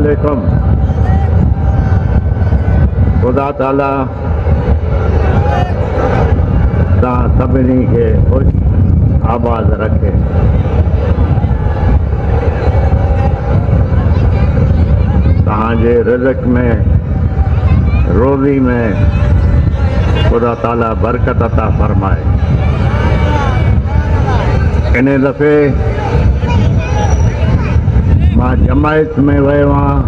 अलैकुम। खुदा ताला तव्हां सभिनी खे ख़ुशि आबाद रखे। तव्हांजे रिज़्क़ में, रोज़ी में खुदा ताला बरकत अता फरमाए। इन दफ़े मां जमायत में वियो आहियां,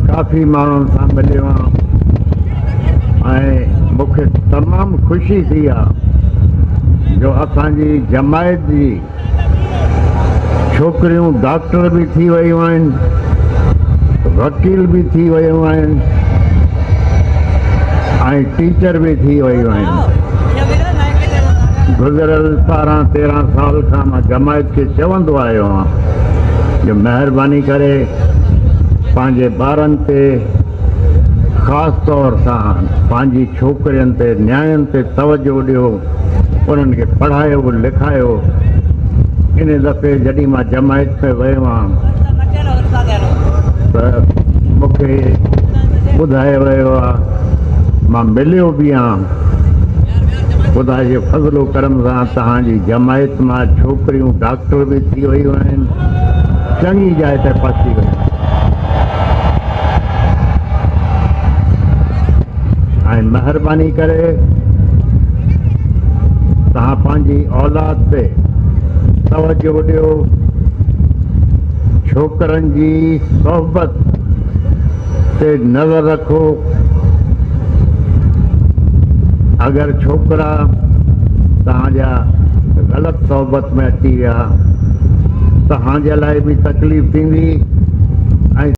काफ़ी माण्हुनि सां मिलियो आहियां ऐं मूंखे तमामु ख़ुशी थी आहे जो असांजी जमायत जी छोकिरियूं डॉक्टर बि थी वियूं आहिनि, वकील बि थी वियूं आहिनि ऐं टीचर बि थी वियूं आहिनि। गुज़िरियल 12-13 साल खां मां जमायत खे चवंदो आयो आहियां जो महिरबानी करे पंहिंजे ॿारनि ते ख़ासि तौर सां पंहिंजी छोकिरियुनि ते, न्याणियुनि ते तवजो ॾियो, उन्हनि खे पढ़ायो लिखायो। इन दफ़े जॾहिं मां जमायत में वियो आहियां त मूंखे ॿुधायो वियो आहे, मां मिलियो बि आहियां, ख़ुदा जे फज़्ल करम सां तव्हांजी जमायत मां छोकिरियूं डॉक्टर बि थी वियूं आहिनि, चङी जाइ ते पहुची वियूं ऐं महिरबानी करे तव्हां पंहिंजी औलाद ते तवजो ॾियो, छोकरनि जी सोहबत ते नज़र रखो। अगरि छोकिरा तव्हांजा ग़लति सोहबत में अची विया, तव्हांजे लाइ बि तकलीफ़ थींदी